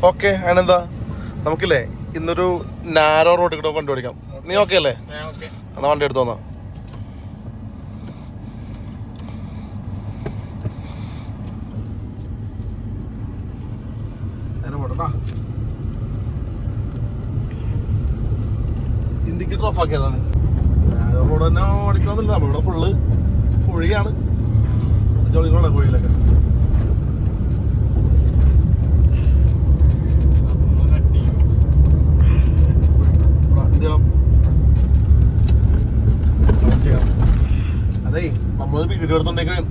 Okay. അതിനെന്താ, നമുക്കില്ലേ ഇന്നൊരു narrow റോഡിൽ കൂടെ വണ്ടി ഓടിക്കാം. നീ ഓക്കെ അല്ലേ? എന്നാ വണ്ടി എടുത്തു വന്നാ. ഇൻഡിക്കേറ്റർ ഓഫ് ആക്കിയതാണ്. നാരോ റോഡ് തന്നെ ഓടിക്കണമെന്നില്ല, നമ്മളിവിടെ ഫുള്ള് കുഴിയാണ്. ജോലികളാണ് കുഴിയിലൊക്കെ. അതേ നമ്മളൊരു വീഡിയോ എടുത്തോണ്ടേക്കാൻ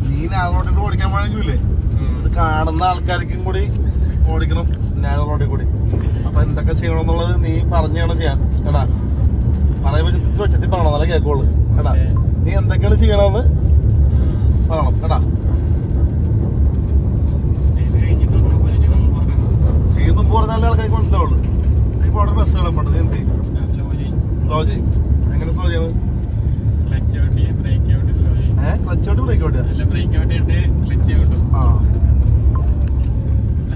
നീ നാരോ റോഡിൽ ഓടിക്കാൻ പോയെങ്കിലേ ഇത് കാണുന്ന ആൾക്കാർക്കും കൂടി ഓടിക്കണം നാരോ റോഡിൽ കൂടി. അപ്പൊ എന്തൊക്കെ ചെയ്യണമെന്നുള്ളത് നീ പറഞ്ഞു വേണം ചെയ്യാൻ കേട്ടാ. പറയുമ്പോ വെച്ചത്തി പറയണം, നല്ല കേൾക്കുള്ളൂ കേട്ടാ. നീ എന്തൊക്കെയാണ് ചെയ്യണമെന്ന് പറയണം കേട്ടാ. ചെയ്യുന്നുമ്പ് പറഞ്ഞാലേ ആൾക്കാർക്ക് മനസ്സിലാവുള്ളൂ. ഇപ്പൊ അവിടെ ബസ് കിടപ്പുണ്ട്, നീ എന്ത് സ്ലോ ചെയ്യും. എങ്ങനെ സ്ലോ ചെയ്യണം? Clutch out brake out.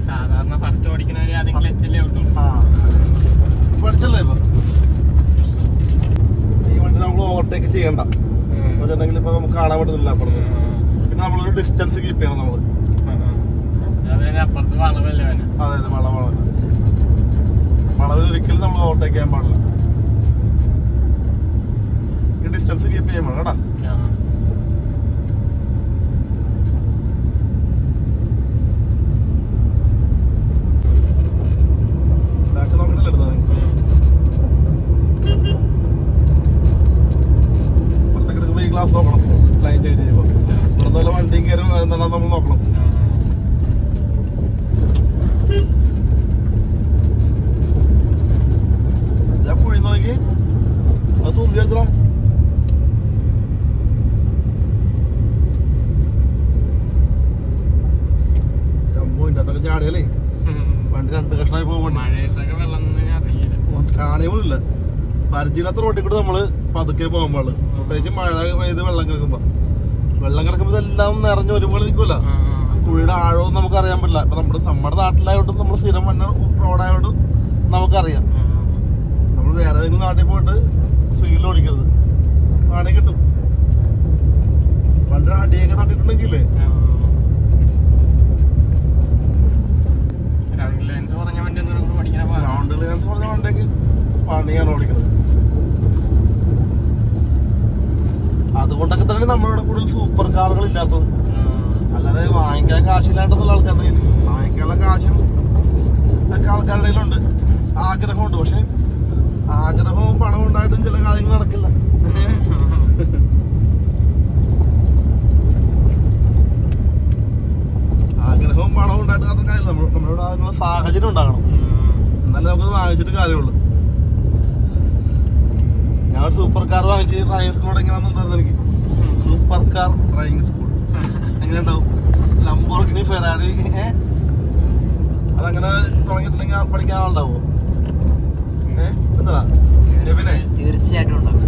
സാധാരണ ഫസ്റ്റ് ഓടിക്കുന്നവര് ആദ്യം ക്ലച്ചല്ലേ ഔട്ടുള്ളൂ. പഠിച്ചല്ലേ ഇപ്പൊ ഈ വണ്ടി നമ്മൾ ഓവർടേക്ക് ചെയ്യണ്ട വെച്ചിട്ടുണ്ടെങ്കിൽ ഇപ്പൊ നമുക്ക് കാണാൻ പറ്റുന്നില്ല അപ്പുറത്ത്. പിന്നെ നമ്മളൊരു ഡിസ്റ്റൻസ് കീപ്പ് ചെയ്യണം നമ്മള്. അപ്പുറത്ത് വളവല്ലേ? അതെ അതെ, വളവാണ്. വളവിൽ ഒരിക്കലും നമ്മൾ ഓവർടേക്ക് ചെയ്യാൻ പാടില്ല. ഈ ഡിസ്റ്റൻസ് കീപ്പ് ചെയ്യാൻ വേണം കേട്ടാ. ഗ്ലാസ് നോക്കണം, ലൈൻ ചേഞ്ച് ചെയ്യുമ്പോൾ ഇവിടുന്ന് വണ്ടിയും കയറും എന്താണ് നമ്മൾ നോക്കണം. ഞാൻ കുഴി നോക്കി അത് സൂം ചെയ്തോ. ജമ്പുവിൻ്റെ അതൊക്കെ ചാടിയല്ലേ വണ്ടി രണ്ട് കഷ്ണമായി പോകുമ്പോൾ കാണുമില്ല. പരിചയമില്ലാത്ത റോഡിൽ കൂടെ നമ്മള് പതുക്കെ പോകാൻ പാടുള്ളൂ. പ്രത്യേകിച്ച് മഴ പെയ്ത് വെള്ളം കിടക്കുമ്പോ ഇതെല്ലാം നിറഞ്ഞ് ഒരുപോലെ നിൽക്കൂല. കുഴിയുടെ ആഴവും നമുക്ക് അറിയാൻ പറ്റില്ല. ഇപ്പൊ നമ്മുടെ നാട്ടിലായോട്ടും നമ്മൾ സ്ഥിരം വന്ന റോഡായോട്ടും നമുക്കറിയാം. നമ്മൾ വേറെ ഏതെങ്കിലും നാട്ടിൽ പോയിട്ട് സ്പീഡിൽ ഓടിക്കരുത്, ആണേ കിട്ടും. പണ്ട് അടിയൊക്കെ നട്ടിട്ടുണ്ടെങ്കിലേ ഗ്രൗണ്ട് ക്ലിയറൻസ് പറഞ്ഞ വണ്ടിയൊക്കെ പണിയാണ് ഓടിക്കുന്നത്. അതുകൊണ്ടൊക്കെ തന്നെ നമ്മളിവിടെ കൂടുതൽ സൂപ്പർ കാറുകൾ ഇല്ലാത്തത്. അല്ലാതെ വാങ്ങിക്കാൻ കാശില്ലാണ്ടെന്നുള്ള ആൾക്കാരുടെ കയ്യിൽ വാങ്ങിക്കാനുള്ള കാശും ഒക്കെ ആൾക്കാരുടെ കയ്യിലുണ്ട്, ആഗ്രഹമുണ്ട്. പക്ഷെ ആഗ്രഹവും പണവും ഉണ്ടായിട്ടും ചില കാര്യങ്ങൾ നടക്കില്ല. ആഗ്രഹവും പണവും ഉണ്ടായിട്ട് മാത്രം കാര്യമില്ല. നമ്മളിവിടെ അതിനുള്ള സാഹചര്യം ഉണ്ടാകണം, എന്നാലേ നമുക്കത് വാങ്ങിച്ചിട്ട് കാര്യമുള്ളൂ. ഞാൻ ഒരു സൂപ്പർ കാർ വാങ്ങിച്ച് ഡ്രൈവിംഗ് സ്കൂൾ എങ്ങനെയാണെന്നുണ്ടായിരുന്നു എനിക്ക്. സൂപ്പർ കാർ ഡ്രൈവിംഗ് സ്കൂൾ എങ്ങനെ ഉണ്ടാവും? ലംബോർഗിനി, ഫെറാറി അതങ്ങനെ തുടങ്ങിയിട്ടുണ്ടെങ്കിൽ പഠിക്കാൻ ആളുണ്ടാവോ? എന്താ തീർച്ചയായിട്ടും ഉണ്ടാവും.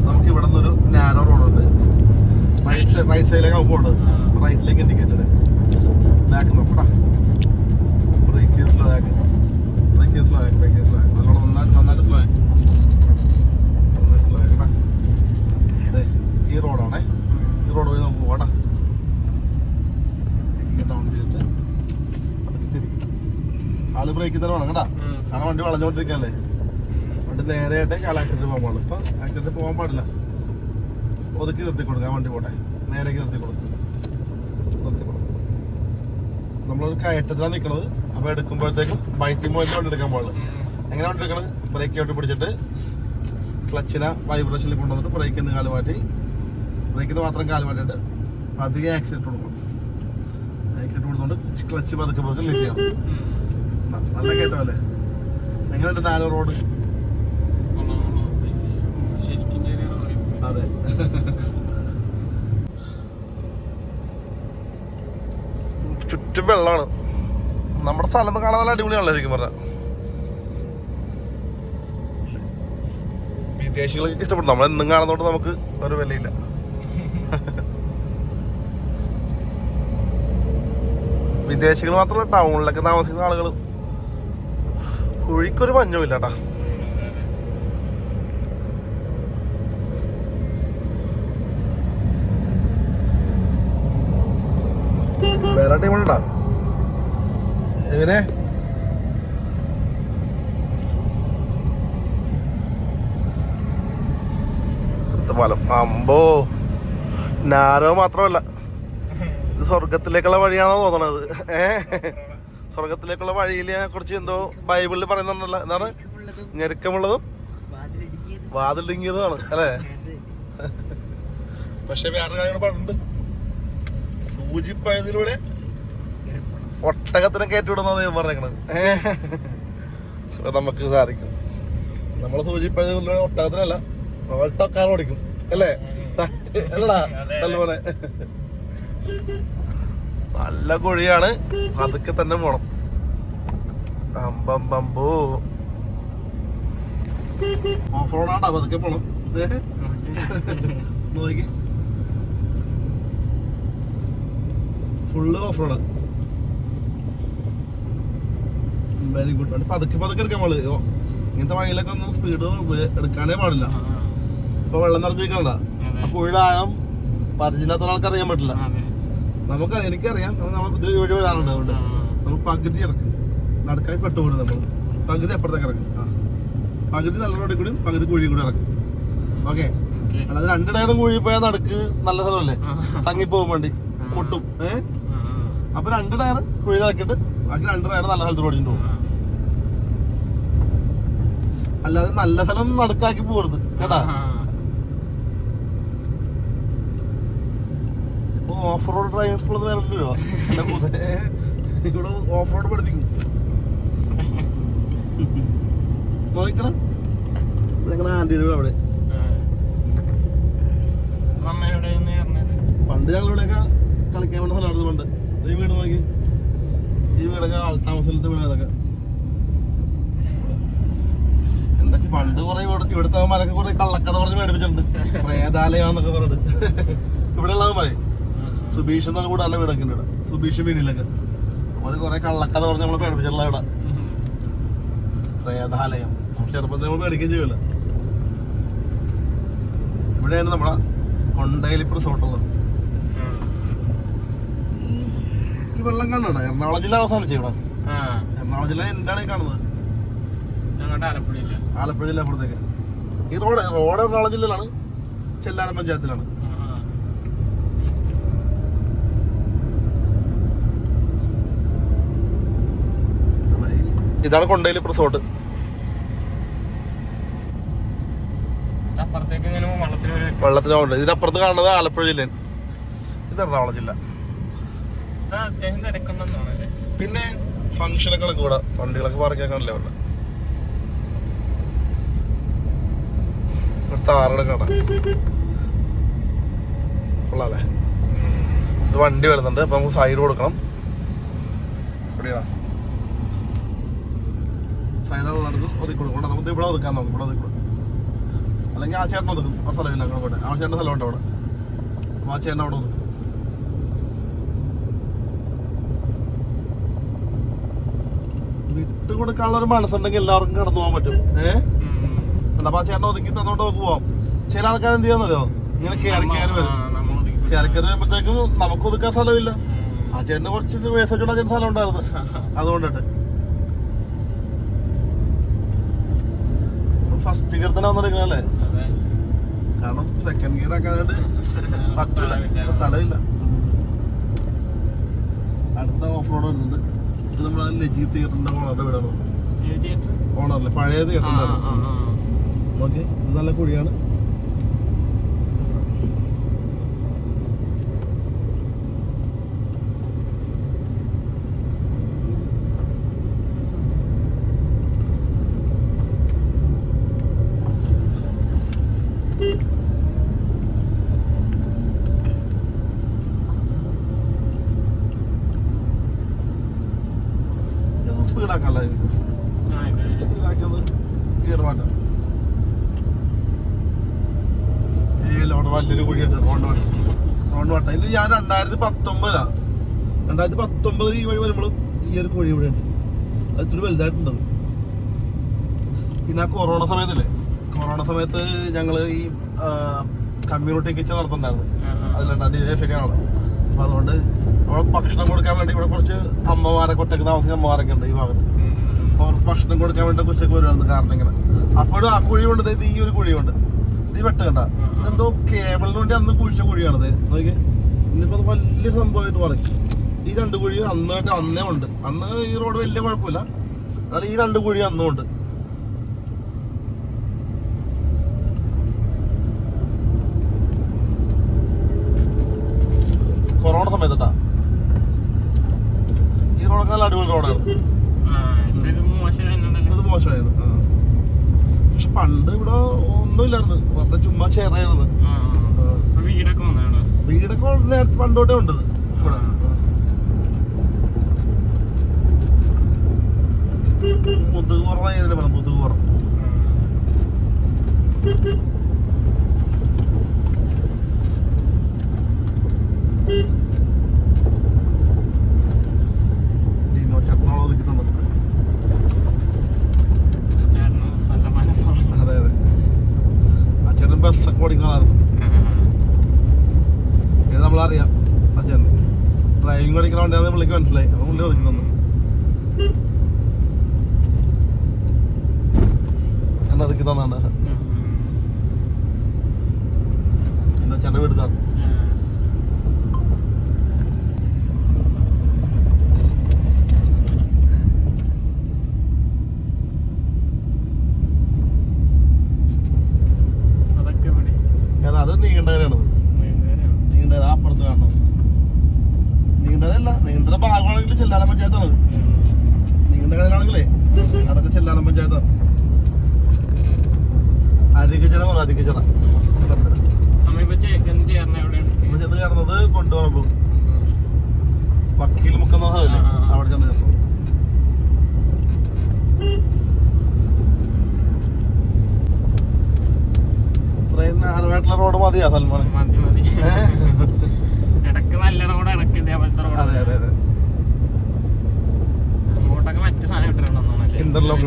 നമുക്ക് ഇവിടെ നിന്നൊരു നാരോ റോഡുണ്ട്. റൈറ്റ് സൈഡിലേക്ക് പോകുന്നുണ്ട്. റൈറ്റിലേക്ക് ഇൻഡിക്കേറ്റഡ്. ബാക്ക് നോക്കടാ. ബ്രേക്ക് സ്ലോ ആക്കി, ബ്രേക്ക് സ്ലോ ആക്കി, ബ്രേക്ക് സ്ലോ ആക്കി. നല്ലോണം നന്നായിട്ട് സ്ലോ ആക്കി, നന്നായിട്ട് സ്ലോ ആക്കട്ടാ. അതെ, ഈ റോഡാണേ. ഈ റോഡ് വഴി നമുക്ക് പോകട്ടാ. ഡൗൺ ചെയ്തിട്ട് ആള് ബ്രേക്കിൽ തന്നെ വേണം കേട്ടാ. കാരണം വണ്ടി വളഞ്ഞുകൊണ്ടിരിക്കല്ലേ. വണ്ടി നേരെയായിട്ടേ ആക്സിഡന്റ് പോകാൻ പാടില്ല. ഇപ്പൊ ആക്സിഡന്റ് പോകാൻ പാടില്ല. ഒതുക്കി നിർത്തി കൊടുക്കാം, വണ്ടി പോട്ടെ. നേരേക്ക് നിർത്തി കൊടുക്കും. നമ്മളൊരു കയറ്റത്തിലാണ് നിൽക്കുന്നത്. അപ്പോൾ എടുക്കുമ്പോഴത്തേക്കും ബൈറ്റിംഗ് പോയിന്റ് വണ്ടി എടുക്കാൻ പാടില്ല. എങ്ങനെ വണ്ടി എടുക്കണത്? ബ്രേക്ക് ഔട്ട് പിടിച്ചിട്ട് ക്ലച്ചിനെ വൈബ്രേഷനിൽ കൊണ്ടുവന്നിട്ട് ബ്രേക്കിൽ നിന്ന് കാല് മാറ്റി, ബ്രേക്കിൽ നിന്ന് മാത്രം കാല് മാറ്റിയിട്ട് അധികം ആക്സിഡൻറ്റ് കൊടുക്കണം. ആക്സിഡൻറ്റ് കൊടുത്തുകൊണ്ട് ക്ലച്ച് പതുക്കെ പതുക്കെ റിലീസ് ചെയ്യണം. നല്ല കയറ്റമല്ലേ? എങ്ങനെയുണ്ട് നാരോ റോഡ്? അതെ. ചുറ്റും വെള്ളമാണ്. നമ്മുടെ സ്ഥലം കാണാൻ നല്ല അടിപൊളിയാണല്ലോ ശരിക്കും പറഞ്ഞാൽ. വിദേശികൾക്ക് ഇഷ്ടപ്പെടും. നമ്മളെന്നും കാണുന്നതുകൊണ്ട് നമുക്ക് ഒരു വിലയില്ല. വിദേശികൾ മാത്രമല്ല ടൗണിലൊക്കെ താമസിക്കുന്ന ആളുകൾ. കുഴിക്കൊരു പഞ്ഞവും ഇല്ല കേട്ടാ. വേറെ ടീമുണ്ടാ എങ്ങനെ പാലം അമ്പോ നാരോ മാത്രമല്ല, ഇത് സ്വർഗത്തിലേക്കുള്ള വഴിയാണോ തോന്നണത്. സ്വർഗത്തിലേക്കുള്ള വഴിയിൽ കുറച്ച് എന്തോ ബൈബിളിൽ പറയുന്നുണ്ടല്ലോ, എന്താണ് ഞെരുക്കമുള്ളതും വാതിലിങ്ങിയതുമാണ് അല്ലേ. പക്ഷെ വേറെ കാര്യം പറഞ്ഞിട്ടുണ്ട്, സൂചിപ്പഴുതിലൂടെ ഒട്ടകത്തിനെ കയറ്റിവിടുന്ന ദൈവം പറഞ്ഞേക്കണത്. നമുക്ക് സാധിക്കും. നമ്മളെ സൂചിപ്പഴുതിലൂടെ ഒട്ടകത്തിനല്ല ഓൾട്ടോക്കാർ ഓടിക്കും അല്ലേ അല്ലടാ. നല്ലപോലെ നല്ല കുഴിയാണ്, അതൊക്കെ തന്നെ പോണം. അമ്പമ്പോ ഓഫ് റോഡാണ്, അതൊക്കെ പോണം. നോക്കി full off road. Very good. പതുക്കെ പതുക്കെ എടുക്കാൻ പാടില്ല ഇങ്ങനത്തെ വഴിയിലൊക്കെ ഒന്നും സ്പീഡ് എടുക്കാനേ പാടില്ല. ഇപ്പൊ വെള്ളം നിറഞ്ഞിരിക്കണ്ട, ആ കുഴിയുടെ ആഴം പരിചയമില്ലാത്ത ഒരാൾക്ക് അറിയാൻ പറ്റില്ല. നമുക്കറിയാം, എനിക്കറിയാം, നമ്മൾ ഇതിൽ വഴി വരാറുണ്ട്. അതുകൊണ്ട് നമ്മൾ പകുതി ഇറക്കും, നടക്കായി പെട്ടുപോലും നമ്മൾ പകുതി അപ്പുറത്തേക്ക് ഇറക്കും. പകുതി നല്ല റോഡിൽ കൂടി പകുതി കുഴി കൂടി ഇറക്കും. ഓക്കെ, അല്ലാതെ 2 ടയറും കുഴി പോയാൽ നടക്ക് നല്ല സ്ഥലമല്ലേ, തങ്ങിപ്പോകാൻ വേണ്ടി പൊട്ടും. അപ്പൊ 2 ടയർ കുഴി ഇറക്കിയിട്ട് ബാക്കി 2 ടയർ നല്ല സ്ഥലത്ത് ഓടിച്ചിട്ട് പോകും. അല്ലാതെ നല്ല സ്ഥലം നടുക്കാക്കി പോകരുത് കേട്ടാ. ഓഫ് റോഡ് ഡ്രൈവിംഗ് സ്കൂളിൽ നിന്ന് വരണ്ടല്ലോ, ഇവിടെ ഓഫ് റോഡ് പഠിപ്പിക്കും. നോക്കണം ഞങ്ങളുടെ ആന്റിയുടെ അവിടെ. പണ്ട് ഞങ്ങളിവിടെയൊക്കെ കളിക്കാൻ വേണ്ട സ്ഥലമായിരുന്നു പണ്ട്. ഈ വീട് നോക്കി, ഈ വീടൊക്കെ ആൾത്താമസത്തെ വീട്. അതൊക്കെ എന്തൊക്കെ പണ്ട് കുറെ ഇവിടുത്തെ മരൊക്കെ കുറെ കള്ളക്കഥ പറഞ്ഞ് മേടിപ്പിച്ചിട്ടുണ്ട്, പ്രേതാലയാന്നൊക്കെ പറഞ്ഞിട്ട്. ഇവിടെ ഉള്ളത് പറയും സുബീഷ് എന്നൊക്കെ കൂടെ നല്ല വീടൊക്കെ ഉണ്ട് ഇവിടെ, സുബീഷ് വീടിലൊക്കെ. അവര് കുറെ കള്ളക്കഥ പറഞ്ഞ് നമ്മളെ പേടിപ്പിച്ചിട്ടുള്ള ഇവിടെ പ്രേതാലയം. ചെറുപ്പത്തിൽ നമ്മൾ പേടിക്കുകയും ചെയ്യൂല. ഇവിടെയാണ് നമ്മളെ കൊണ്ടൈലിപ്പ് റിസോർട്ടുള്ളത്. ഈ വെള്ളം കണ്ടോ എറണാകുളം ജില്ല അവസാനിച്ചു ഇവിടെ. എറണാകുളം ജില്ല എന്താണ് ഈ കാണുന്നത്? ആലപ്പുഴ ജില്ല അപ്പുറത്തേക്ക്. ഈ റോഡ് എറണാകുളം ജില്ലയിലാണ്, ചെല്ലാനം പഞ്ചായത്തിലാണ്. ഇതാണ് കൊണ്ടൈലിപ്പ് റിസോർട്ട്. വെള്ളത്തിന് പോകണ്ട. ഇതിനപ്പുറത്ത് കാണുന്നത് ആലപ്പുഴ ജില്ലയാണ്, ഇത് എറണാകുളം ജില്ല. പിന്നെ ഫംഗ്ഷനൊക്കെ നടക്കും ഇവിടെ, വണ്ടികളൊക്കെ പാർക്കാൻ കാണില്ല അവിടെ. താറയുടെ കട കൊള്ളാല്ലേ. ഇത് വണ്ടി വരുന്നുണ്ട്, അപ്പൊ നമുക്ക് സൈഡ് കൊടുക്കണം. എവിടെയാ സൈഡ് നടക്കും, ഒതുക്കി കൊടുക്കണം. നമുക്ക് ഇവിടെ ഒതുക്കാൻ നോക്കും, ഇവിടെ ഒതുക്കി കൊടുക്കും. അല്ലെങ്കിൽ ആ ചേട്ടൻ ഒതുക്കും, ആ സ്ഥലമില്ല അങ്ങോട്ട്. ആ ചേട്ടൻ്റെ സ്ഥലമുണ്ട് അവിടെ, ആ ചേട്ടൻ അവിടെ ഒതുക്കും. വിട്ട് കൊടുക്കാനുള്ള ഒരു മനസ്സുണ്ടെങ്കിൽ എല്ലാവർക്കും കടന്നു പോകാൻ പറ്റും. അപ്പൊ ആ ചേട്ടൻ ഒതുക്കി തന്നോട്ട് നമുക്ക് പോവാം. ചില ആൾക്കാർ എന്ത് ചെയ്യാന്നല്ലോ, ഇങ്ങനെ കയറി വരും. കയറി വരുമ്പോഴത്തേക്കും നമുക്ക് ഒതുക്കാൻ സ്ഥലമില്ല. ആ ചേട്ടന് കുറച്ച് വേസ്റ്റ് ആ ചേട്ടൻ സ്ഥലം ഉണ്ടായിരുന്നു, അതുകൊണ്ടിട്ട് ഫസ്റ്റ് ഗിയർ തന്നെ വന്നിരിക്കണല്ലേ. കാരണം സെക്കൻഡ് ഗിയർ ആക്കാനായിട്ട് സ്ഥലമില്ല. അടുത്ത ഓഫ് റോഡ് വരുന്നുണ്ട്. ഇത് നമ്മളെ ലജി തിയേറ്ററിന്റെ ഓണറുടെ വീടാണ്. ഓണറില്ലേ, പഴയ തിയേറ്ററിന്റെ. ഓക്കെ, ഇത് നല്ല കുഴിയാണ്. സ്പീഡാക്കല്ല, സ്പീഡാക്കിയത് ഗിയർ മാറ്റാം. ഈ ലോഡ് വലിയൊരു കുഴിയുണ്ട്, റോഡ് വട്ടം. ഇത് ഞാൻ 2019 2019 ഈ വഴി വരുമ്പോഴും ഈ ഒരു കുഴി ഇവിടെ ഉണ്ട്. അത് ഇച്ചിരി വലുതായിട്ടുണ്ടത്. പിന്നെ ആ കൊറോണ സമയത്ത് ഞങ്ങൾ ഈ കമ്മ്യൂണിറ്റി കിച്ചൺ നടത്തുന്നുണ്ടായിരുന്നു. അതിലുണ്ട് ഡിഫിക്കാനാണ്. അപ്പം അതുകൊണ്ട് അവിടെ ഭക്ഷണം കൊടുക്കാൻ വേണ്ടി ഇവിടെ കുറച്ച് അമ്മമാരൊക്കെ ഒറ്റയ്ക്ക് താമസിക്കുന്ന അമ്മമാരൊക്കെ ഉണ്ട് ഈ ഭാഗത്ത്. അപ്പോൾ അവർക്ക് ഭക്ഷണം കൊടുക്കാൻ വേണ്ടി കൊച്ചൊക്കെ വരുവായിരുന്നു കാരണം ഇങ്ങനെ. അപ്പോഴും ആ കുഴിയുണ്ട്, ഈ ഒരു കുഴിയുണ്ട്. ഇത് വെട്ടണ്ട, എന്തോ കേബിളിന് വേണ്ടി അന്ന് കുഴിച്ച കുഴിയാണത്. നോക്കി ഇന്നിപ്പോൾ അത് വലിയൊരു സംഭവമായിട്ട് പറയും. ഈ 2 കുഴി അന്നേ ഉണ്ട്. അന്ന് ഈ റോഡ് വലിയ കുഴപ്പമില്ല, എന്നാൽ ഈ 2 കുഴി അന്നും ഉണ്ട്. കൊറോണ സമയത്താ ഈ റോഡൊക്കെ നല്ല അടിപൊളി റോഡാണ്. ഇത് മോശമായത്. പക്ഷെ പണ്ട് ഇവിടെ ഒന്നുമില്ലായിരുന്നു, വെറുതെ ചുമ്മാ ചേറായിരുന്നു. വീടൊക്കെ നേരത്തെ പണ്ടോട്ടേ ഉണ്ട് ഇവിടെ. മുതുകുറ മുതുകുറ അതെ അതെ, ആ ചേട്ടൻ ബസ്സൊക്കെ ഓടിക്കാനായിരുന്നു. ഇത് നമ്മളറിയാം, ആ ചേട്ടൻ ഡ്രൈവിംഗ് ഓടിക്കണ വണ്ടിയാണെന്ന് പുള്ളിക്ക് മനസ്സിലായി. അപ്പൊ പുള്ളി ഓടിക്കുന്നു. അതൊക്കെ തന്നാണ് ചേട്ടൻ്റെ വീട് തന്നെ. അത് നീണ്ടകരാണത്. നീണ്ടകര അപ്പുറത്ത് കാണുന്നത് നീണ്ടകരല്ല, നീണ്ടകര ഭാഗമാണെങ്കിൽ ചെല്ലാനം പഞ്ചായത്താണത്. നീണ്ടകരയിലാണെങ്കിലേ അതൊക്കെ ചെല്ലാനം പഞ്ചായത്താണ്. അരികച്ചിറ ചേർന്നത് കൊണ്ടുപോകുമ്പോ വക്കീൽ മുക്കുന്ന സ്ഥലമില്ലേ, അവിടെ ചെന്ന് ചേർന്നു. ഇത്രയും നാലുമായിട്ടുള്ള റോഡ് മതിയാ സൽമാൻ? നല്ല റോഡ് അതെ അതെ അതെ, ഇന്റർലോക്ക്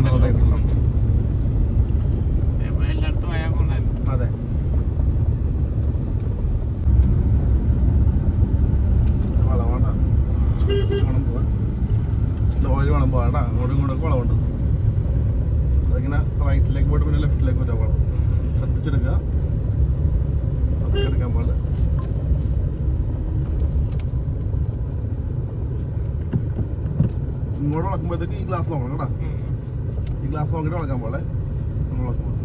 അതെ. സ്ലോയിൽ വേണം പോകാം. അങ്ങോട്ടും ഇങ്ങോട്ടൊക്കെ വളമുണ്ട്. അതിങ്ങനെ റൈറ്റിലേക്ക് പോയിട്ട് പിന്നെ ലെഫ്റ്റിലേക്ക് വരാൻ വളം. ശ്രദ്ധിച്ചെടുക്കുക, അതൊക്കെ എടുക്കാൻ പാടില്ല. ഇങ്ങോട്ട് വളക്കുമ്പോഴത്തേക്ക് ഈ ഗ്ലാസ് നോക്കണം കേട്ടോ. ഈ ഗ്ലാസ് നോക്കിയിട്ട് വളക്കാൻ പോലെ നമ്മൾ വളക്കുമ്പോൾ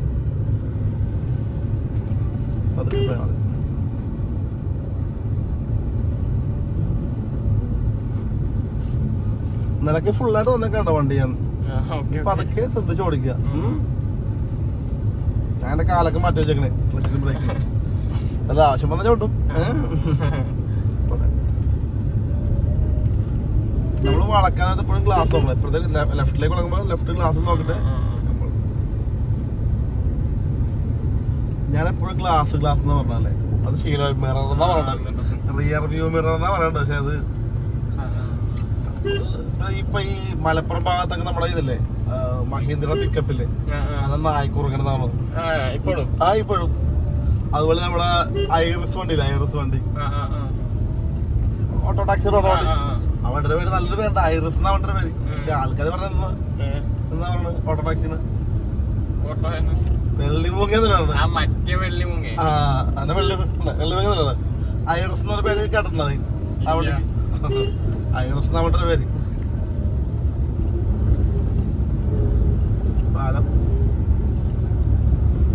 അതൊക്കെ മതി. നിലക്ക് ഫുള്ളായിട്ട് വന്നേക്കാണ്ട വണ്ടി ഞാൻ. അപ്പൊ അതൊക്കെ ശ്രദ്ധിച്ച് ഓടിക്കുക. ഞാൻ എന്റെ കാലൊക്കെ മാറ്റി വെച്ചേക്കണേ ക്ലച്ചിലും ബ്രേക്കിലും. അല്ല ആവശ്യം വന്ന ചോട്ടും. നമ്മള് വളക്കാനായിട്ട് എപ്പോഴും ഗ്ലാസ് നോക്കണം. ഇപ്പോഴത്തെ ലെഫ്റ്റിലേക്ക് വളക്കുമ്പോൾ ലെഫ്റ്റ് ഗ്ലാസ് നോക്കിട്ട്. ഞാൻ എപ്പോഴും ഗ്ലാസ് എന്ന് പറഞ്ഞാലേ അത് ശീല മിറർ എന്നാ പറയണ്ടത്, റിയർ വ്യൂ മിറർ എന്നാ പറയണ്ടത്. പക്ഷെ അത് ഇപ്പൊ ഈ മലപ്പുറം ഭാഗത്തൊക്കെ നമ്മുടെ ഇതല്ലേ മഹീന്ദ്ര പിക്കപ്പില്ലേ, അതൊന്നും ആയിക്കുറുക്കണെന്നാണോ ഇപ്പോഴും. അതുപോലെ നമ്മളെ ഐറിസ് വണ്ടി ഓട്ടോ ടാക്സി റോഡ് വണ്ടി, ആ വണ്ടിയുടെ പേര് നല്ലൊരു പേരുണ്ട്, ഐറിസ് എന്നാ വണ്ടിയുടെ പേര്. പക്ഷെ ആൾക്കാർ പറഞ്ഞത് എന്താ പറയുന്നത് ഓട്ടോ ടാക്സിന് വെള്ളിമൂങ്ങ ഐറിസ് എന്ന പേര് കേട്ടിട്ടുള്ളത് ആ വണ്ടിക്ക്. ഐറിസ് എന്ന വണ്ടിയുടെ പേര്.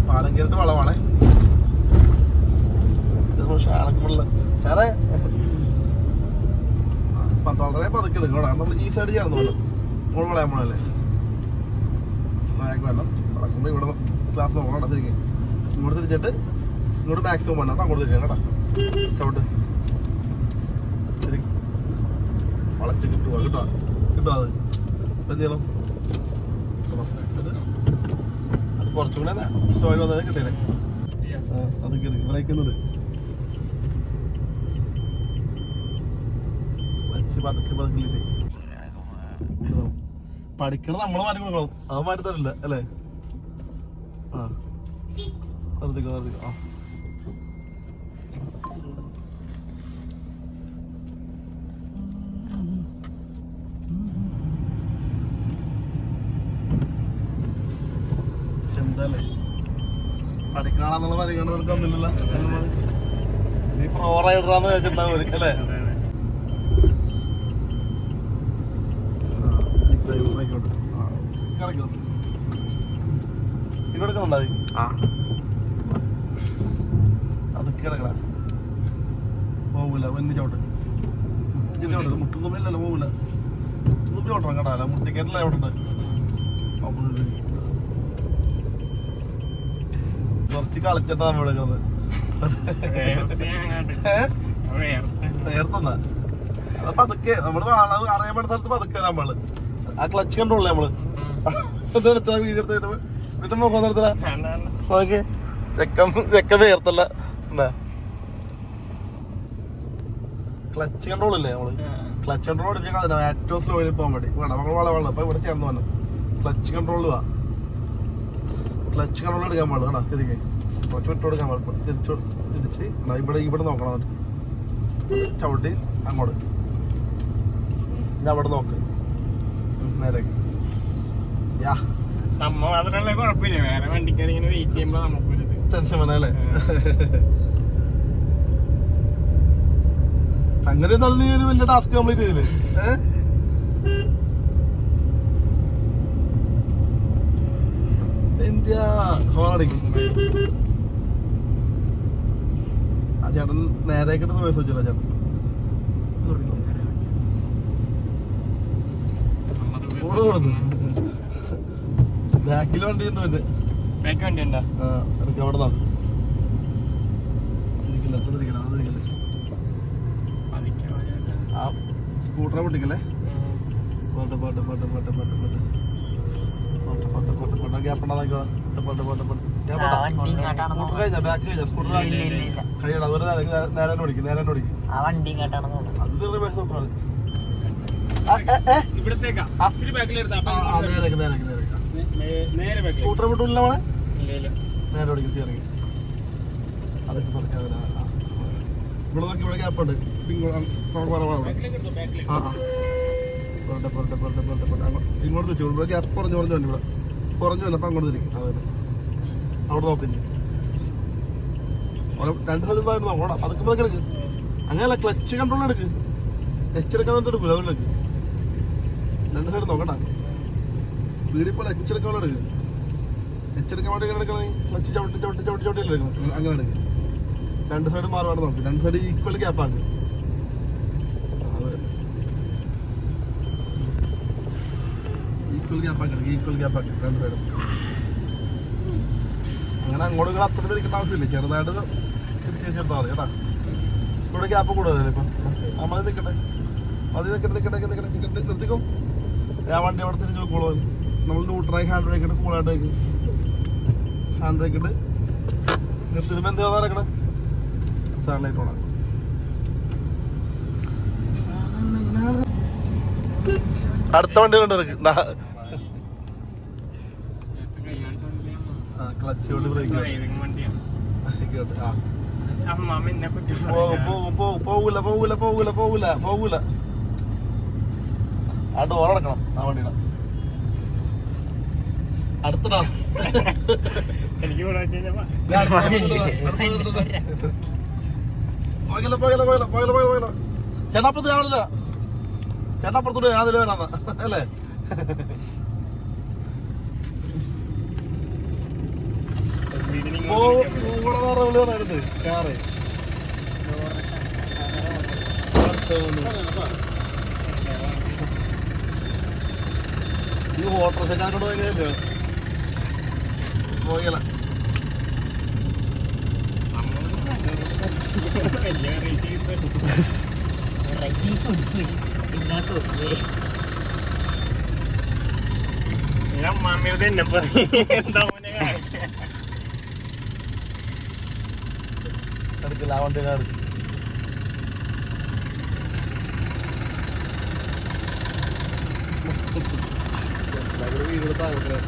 പാലം കയറിട്ട് വളമാണേ. വളരെ പതുക്കെ എടുക്കണം. നമ്മൾ ഈ സൈഡ് ചേർന്ന് വേണം നമ്മൾ വളയാൻ പോണല്ലേ. സ്നാക്ക് വേണം വളക്കുമ്പോൾ ഇവിടെ ഗ്ലാസ് നോക്കണം. തിരികെ ഇങ്ങോട്ട് തിരിച്ചിട്ട് ഇങ്ങോട്ട് മാക്സിമം വേണം അങ്ങോട്ട് തിരിക്കണം കേട്ടോ. ചവിട്ട് വളച്ച് കിട്ടുക കേട്ടോ. കിട്ടുക അത് എന്ത് ചെയ്യണം? അത് കുറച്ചുകൂടെ സ്ലോയിൽ വന്നത് കിട്ടിയില്ലേ. അത് ബ്രേക്കുന്നത് ക്ലച്ച് പതുക്കെ റിലീസ് ചെയ്യും. പഠിക്കണം നമ്മള് മാറ്റി കൊടുക്കണം, അത് മാറ്റി തരില്ല അല്ലേ? ആ നിർത്തിക്കോ നിർത്തിക്കോ. ആ എന്താല്ലേ പഠിക്കണമെന്നുള്ള പരിഗണന നിനക്ക് ഒന്നുമില്ല. നീ പ്രോ റൈഡറാന്ന് വെച്ചിട്ടുണ്ടാവും അല്ലേ? ഇവിടെക്കുന്നുണ്ടായി അതൊക്കെ കിടക്കണ പോകൂല. വന്യ ചോട്ട് ചോട്ട് മുട്ടുന്നുമ്പില്ലല്ലോ, പോകൂല. മുട്ടുന്നുമ്പി ചോട്ടണം കേട്ടാ, മുട്ടിക്കേറ്റല്ല ചോട്ടുണ്ട്. കുറച്ച് കളിച്ചിട്ടാ നമ്മൾ എടുക്കുന്നത്. നേരത്തെ അത് പതുക്കെ നമ്മള് അറിയാൻ പറ്റുന്ന സ്ഥലത്ത് പതുക്കെ നമ്മള് ആ ക്ലച്ച് കണ്ടോളൂ നമ്മള് എടുത്ത വീഡിയോ എടുത്തിട്ട് വീട്ടിൽ നോക്കാൻ നിർത്തല. ഓക്കെ ചെക്കൻ വേർത്തല്ല. എന്താ ക്ലച്ച് കൺട്രോളില്ലേ നമ്മള്? ക്ലച്ച് കൺട്രോൾ എടുക്കാൻ ഏറ്റവും സ്ലോയിൽ പോകാൻ വേണ്ടി വേണം നമ്മൾ വെള്ളം അപ്പൊ ഇവിടെ ചേർന്ന് വന്നു. ക്ലച്ച് കൺട്രോൾ പോവാ, ക്ലച്ച് കൺട്രോൾ എടുക്കാൻ പാടില്ല കേട്ടോ. ശരിക്കും ക്ലച്ച് വിട്ട് കൊടുക്കാൻ പാടില്ല. തിരിച്ച് ഇവിടെ നോക്കണം. ചവിട്ടി അങ്ങോട്ട് ഞാൻ അവിടെ നോക്ക് നേരേക്ക്. ടെൻഷൻ വേണല്ലേ? സംഗതി എന്നാലും നീ ഒരു വലിയ ടാസ്ക് കംപ്ലീറ്റ് ചെയ്തില്ലേ? ഇന്ത്യ ഹോണടിക്കും. ആ ചേട്ടൻ നേരേക്കിട്ട് പൈസ വെച്ചില്ല ചേട്ടൻ. ബാക്കിൽ വണ്ടി ഉണ്ട് പിന്നെ എനിക്ക് അവിടെ നോക്കാം. ആ സ്കൂട്ടറെ പൊട്ടിക്കല്ലേ? പോട്ടെ പോട്ടെ പോട്ടെ പോട്ടെ പോട്ടെ പോട്ടെ പോട്ടെ പോട്ടെ പോട്ടെ ഗ്യാപ്പുണ്ടാ പോട്ടെ പോട്ടെ പോട്ടെ. സ്കൂട്ടർ കഴിഞ്ഞാ ബാക്ക് കഴിഞ്ഞാ സ്കൂട്ടർ കഴിയണം. അതുപോലെ നേരെ ഓടിക്കും, നേരെ ഓടിക്കും. അത് പൈസ നോക്കണം. സ്കൂട്ടർ വിട്ടില്ല മോളെ, നേരെ ഓടിക്കും. സ്റ്റിയറിംഗ് അതൊക്കെ പതുക്കെ. ഇവിടെ നോക്കി ഇവിടെ ഗ്യാപ്പുണ്ട്. ഇങ്ങോട്ട് തിരിച്ചു ഇവിടെ ഗ്യാപ്പ് കുറഞ്ഞു കുറഞ്ഞു വന്നു. ഇവിടെ കുറഞ്ഞു വന്നപ്പോൾ അങ്ങോട്ട് തിരിക്കും. അതെ അവിടെ നോക്കില്ല. രണ്ട് സ്ഥലത്തായിട്ട് നോക്കണം. പതുക്കെ പതുക്കെ എടുക്ക്. അങ്ങനെയല്ല, ക്ലച്ച് കൺട്രോൾ എടുക്ക്. എച്ചെടുക്കാൻ എടുക്കൂല. അതുകൊണ്ട് എടുക്ക്. രണ്ട് സൈഡ് നോക്കണ്ട. സ്പീഡിൽ പോലെ എച്ചെടുക്കാൻ എടുക്ക്. എച്ചെടുക്കാൻ വേണ്ടി എങ്ങനെ എടുക്കണേ? ക്ലച്ച് ചവിട്ടി ചവിട്ടി ചവിട്ടി ചവിട്ടിയല്ലേ എടുക്കണം. അങ്ങനെ എടുക്ക്. രണ്ട് സൈഡ് മാറുവാണ്ട് നോക്ക്. രണ്ട് സൈഡ് ഈക്വൽ ഗ്യാപ്പാണ്. ഈക്വൽ ഗ്യാപ്പാക്കി, ഈക്വൽ ഗ്യാപ്പാക്കി രണ്ട് സൈഡും. അങ്ങനെ അങ്ങോട്ട് ഇങ്ങനെ അത്ര തിരിക്കേണ്ട ആവശ്യമില്ല. ചെറുതായിട്ട് തിരിച്ചെടുത്താൽ മതി കേട്ടാ. ഇവിടെ ഗ്യാപ്പ് കൂടുതലല്ലേ ഇപ്പം. ആ മതി നിൽക്കട്ടെ, മതി നിൽക്കട്ടെ നിൽക്കട്ടെ നിൽക്കട്ടെ നിൽക്കട്ടെ നിർത്തിക്കോ. ആ വണ്ടി അവിടെ തിരിച്ച് നോക്കോളൂ. നമ്മൾ ന്യൂട്രായി ഹാൻഡ് ബ്രേക്ക് ഇട്ട് കൂളായിട്ട് ഹാൻഡ് ബ്രേക്ക് ഇട്ട് നിർത്തിരുമ്പോൾ എന്ത് നടക്കണേ? സൺലൈറ്റ് ഓണാ. അടുത്ത വണ്ടി കൊണ്ടിരിക്കും. ക്ലച്ച് കൊണ്ട് ബ്രേക്ക് പോകൂല പോകൂല പോകൂല പോകൂല പോകൂല. ആ ഡോർ അടക്കണം ആ വണ്ടിയുടെ. അടുത്തടാ പോകല പോകല പോകല പോകല പോകല. ചേട്ടാപ്പുറത്ത് കാണില്ല. ചേട്ടാപ്പുറത്തോട് ഞാൻ അതിൽ വരാന്ന അല്ലേ? എടുത്ത് കാറ് ഈ വാട്ടർ സെറ്റാനോട് ഭയങ്കര പോകല. മാമിയുടെ എന്നെ എന്താ എടുക്കില്ല ആ വണ്ടി എടുക്കും. വീട് താഴെ കാണാം.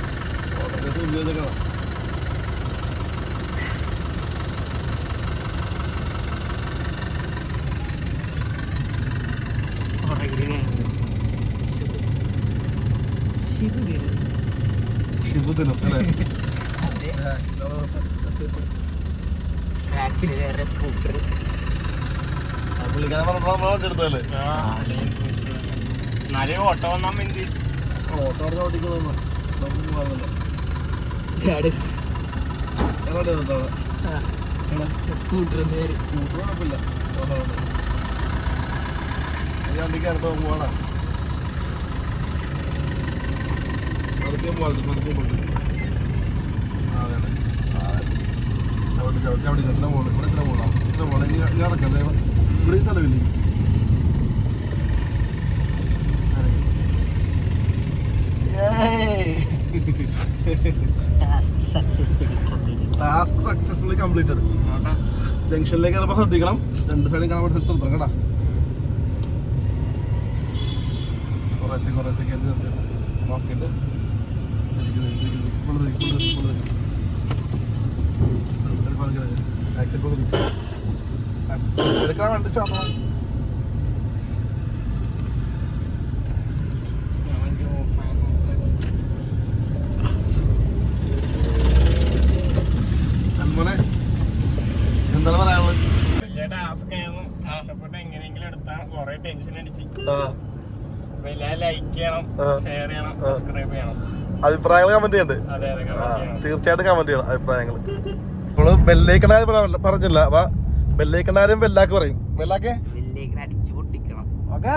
ശിവദിനം അല്ലേ? പുള്ളിക്കാരൻ പറഞ്ഞ നമ്മളെ എടുത്തല്ലേ നല്ല ഓട്ടോ വന്നാൽ വേണ്ടി ഓട്ടോ ഓടിക്കുന്നു സ്കൂട്ടർ കുഴപ്പമില്ല. ഈ വണ്ടിക്ക് അടുത്ത പോകണം. പതുക്കെ പോകണം. അതെ ചവിട്ടി ഇങ്ങനെ പോകണം. ഇവിടെ ഇങ്ങനെ പോകണം. ഇങ്ങനെ പോകണം. ഇങ്ങനെ നടക്കണ്ടേ? ഇവിടെ ഈ സ്ഥലമില്ലേ? Task successfully completed. ജംഗ്ഷനിലേക്ക് ഇറങ്ങുമ്പോൾ ശ്രദ്ധിക്കണം. രണ്ട് സൈഡും കാണാൻ വേണ്ടി സ്ഥലത്ത് നിർത്തണം കേട്ടാ. കുറേശ്ശെ കയറ്റി നോക്കിയിട്ട് എടുക്കാൻ വണ്ടി സ്റ്റാർട്ട്. സൽമാനെ എന്താണ് പറയാനുള്ളത്? വലിയ ടാസ്ക് ആയിരുന്നു. കഷ്ടപ്പെട്ട് എങ്ങനെയെങ്കിലും എടുത്താൽ കുറെ ടെൻഷൻ അടിച്ച്. ലൈക്ക് ചെയ്യണം, ഷെയർ ചെയ്യണം, സബ്സ്ക്രൈബ് ചെയ്യണം. അഭിപ്രായങ്ങൾ കമന്റ് ചെയ്യണ്ടേ? അതെ അതെ comment ചെയ്യണം. തീർച്ചയായിട്ടും കമന്റ് ചെയ്യണം അഭിപ്രായങ്ങൾ. ഇപ്പോൾ ബെല്ലേക്കണ്ടാരും പറഞ്ഞില്ല. അപ്പൊ ബെല്ലേക്കണ്ടാരും ബെല്ലാക്ക് പറയും. ബെല്ലാക്കെ അടിച്ചു പൊട്ടിക്കണം. ഓക്കെ.